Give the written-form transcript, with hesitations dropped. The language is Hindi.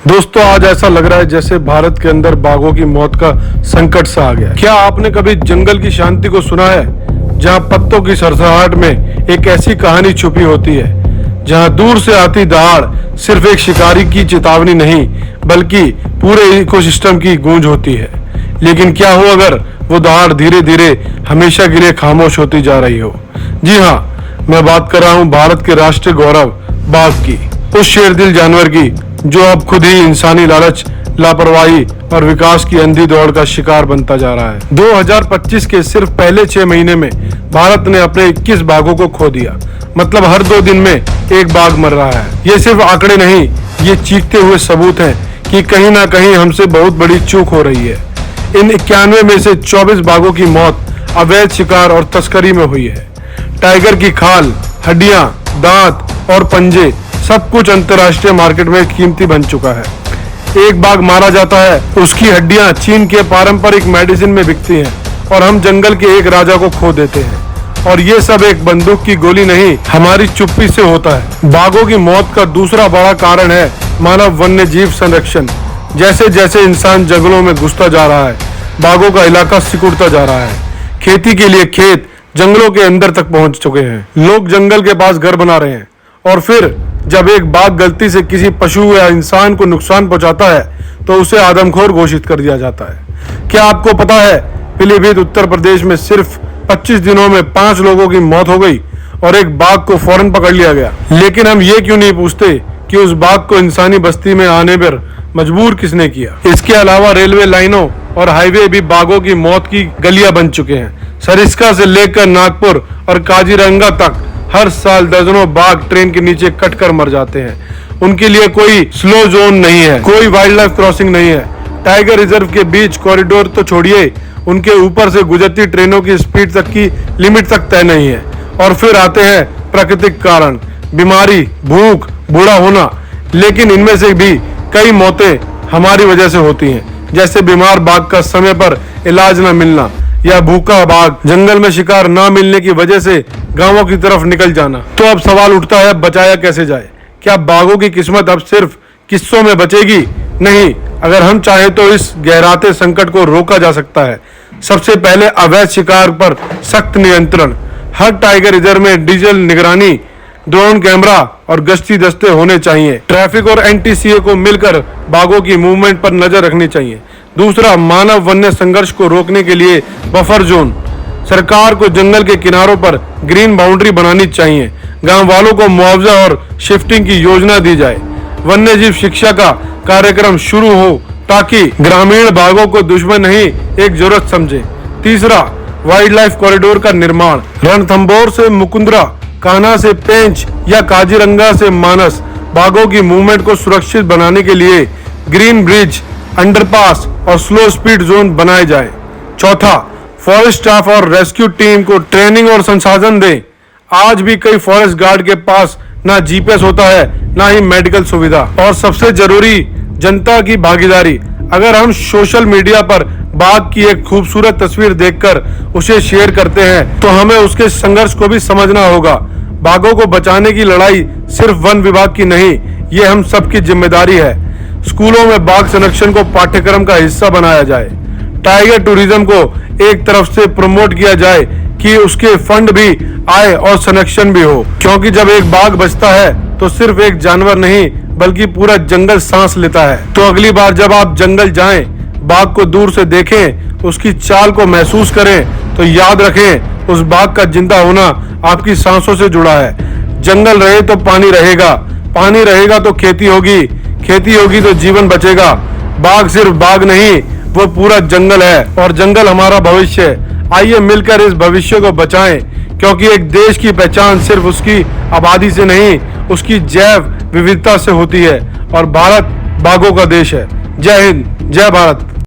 दोस्तों, आज ऐसा लग रहा है जैसे भारत के अंदर बाघों की मौत का संकट सा आ गया। क्या आपने कभी जंगल की शांति को सुना है, जहां पत्तों की सरसराहट में एक ऐसी कहानी छुपी होती है, जहां दूर से आती दहाड़ सिर्फ एक शिकारी की चेतावनी नहीं बल्कि पूरे इकोसिस्टम की गूंज होती है। लेकिन क्या हो अगर वो दहाड़ धीरे धीरे हमेशा के लिए खामोश होती जा रही हो। जी हाँ, मैं बात कर रहा हूँ भारत के राष्ट्रीय गौरव बाघ की, उस शेरदिल जानवर की जो अब खुद ही इंसानी लालच, लापरवाही और विकास की अंधी दौड़ का शिकार बनता जा रहा है। 2025 के सिर्फ पहले 6 महीने में भारत ने अपने 21 बाघों को खो दिया। मतलब हर 2 दिन में एक बाघ मर रहा है। ये सिर्फ आंकड़े नहीं, ये चीखते हुए सबूत हैं कि कहीं ना कहीं हमसे बहुत बड़ी चूक हो रही है। इन 91 में से 24 बाघों की मौत अवैध शिकार और तस्करी में हुई है। टाइगर की खाल, हड्डियां, दांत और पंजे सब कुछ अंतर्राष्ट्रीय मार्केट में कीमती बन चुका है। एक बाघ मारा जाता है, उसकी हड्डियां चीन के पारंपरिक मेडिसिन में बिकती हैं और हम जंगल के एक राजा को खो देते हैं। और ये सब एक बंदूक की गोली नहीं, हमारी चुप्पी से होता है। बाघों की मौत का दूसरा बड़ा कारण है मानव वन्य जीव संरक्षण। जैसे जैसे इंसान जंगलों में घुसता जा रहा है, बाघों का इलाका सिकुड़ता जा रहा है। खेती के लिए खेत जंगलों के अंदर तक पहुंच चुके हैं। लोग जंगल के पास घर बना रहे हैं और फिर जब एक बाघ गलती से किसी पशु या इंसान को नुकसान पहुंचाता है तो उसे आदमखोर घोषित कर दिया जाता है। क्या आपको पता है, पीलीभीत उत्तर प्रदेश में सिर्फ 25 दिनों में 5 लोगों की मौत हो गई और एक बाघ को फौरन पकड़ लिया गया। लेकिन हम ये क्यों नहीं पूछते कि उस बाघ को इंसानी बस्ती में आने पर मजबूर किसने किया। इसके अलावा रेलवे लाइनों और हाईवे भी बाघों की मौत की गलियां बन चुके हैं। सरिस्का से लेकर नागपुर और काजीरंगा तक हर साल दर्जनों बाघ ट्रेन के नीचे कट कर मर जाते हैं। उनके लिए कोई स्लो जोन नहीं है, कोई वाइल्ड लाइफ क्रॉसिंग नहीं है। टाइगर रिजर्व के बीच कॉरिडोर तो छोड़िए, उनके ऊपर से गुजरती ट्रेनों की स्पीड तक की लिमिट तक तय नहीं है। और फिर आते हैं प्राकृतिक कारण, बीमारी, भूख, बूढ़ा होना। लेकिन इनमें से भी कई मौतें हमारी वजह से होती हैं, जैसे बीमार बाघ का समय पर इलाज न मिलना या भूखा बाघ जंगल में शिकार ना मिलने की वजह से गांवों की तरफ निकल जाना। तो अब सवाल उठता है, बचाया कैसे जाए? क्या बाघों की किस्मत अब सिर्फ किस्सों में बचेगी? नहीं, अगर हम चाहें तो इस गहराते संकट को रोका जा सकता है। सबसे पहले अवैध शिकार पर सख्त नियंत्रण। हर टाइगर रिजर्व में डिजिटल निगरानी, ड्रोन कैमरा और गश्ती दस्ते होने चाहिए। ट्रैफिक और एनटीसीए को मिलकर बाघों की मूवमेंट पर नजर रखनी चाहिए। दूसरा, मानव वन्य संघर्ष को रोकने के लिए बफर जोन। सरकार को जंगल के किनारों पर ग्रीन बाउंड्री बनानी चाहिए। गांव वालों को मुआवजा और शिफ्टिंग की योजना दी जाए। वन्य जीव शिक्षा का कार्यक्रम शुरू हो ताकि ग्रामीण बाघों को दुश्मन नहीं, एक जरूरत समझे। तीसरा, वाइल्ड लाइफ कॉरिडोर का निर्माण। रणथंभौर से मुकुंदरा, कान्हा से पेंच या काजीरंगा से मानस बाघों की मूवमेंट को सुरक्षित बनाने के लिए ग्रीन ब्रिज, अंडरपास और स्लो स्पीड जोन बनाए जाए। चौथा, फॉरेस्ट स्टाफ और रेस्क्यू टीम को ट्रेनिंग और संसाधन दें। आज भी कई फॉरेस्ट गार्ड के पास ना जीपीएस होता है, ना ही मेडिकल सुविधा। और सबसे जरूरी, जनता की भागीदारी। अगर हम सोशल मीडिया पर बाघ की एक खूबसूरत तस्वीर देखकर उसे शेयर करते हैं तो हमें उसके संघर्ष को भी समझना होगा। बाघों को बचाने की लड़ाई सिर्फ वन विभाग की नहीं, ये हम सबकी जिम्मेदारी है। स्कूलों में बाघ संरक्षण को पाठ्यक्रम का हिस्सा बनाया जाए। टाइगर टूरिज्म को एक तरफ से प्रमोट किया जाए कि उसके फंड भी आए और संरक्षण भी हो। क्योंकि जब एक बाघ बचता है तो सिर्फ एक जानवर नहीं बल्कि पूरा जंगल सांस लेता है। तो अगली बार जब आप जंगल जाएं, बाघ को दूर से देखें, उसकी चाल को महसूस करें तो याद रखें, उस बाघ का जिंदा होना आपकी सांसों से जुड़ा है। जंगल रहे तो पानी रहेगा, पानी रहेगा तो खेती होगी, खेती होगी तो जीवन बचेगा। बाघ सिर्फ बाघ नहीं, वो पूरा जंगल है और जंगल हमारा भविष्य है। आइए मिलकर इस भविष्य को बचाएं, क्योंकि एक देश की पहचान सिर्फ उसकी आबादी से नहीं, उसकी जैव विविधता से होती है। और भारत बाघों का देश है। जय हिंद, जय भारत।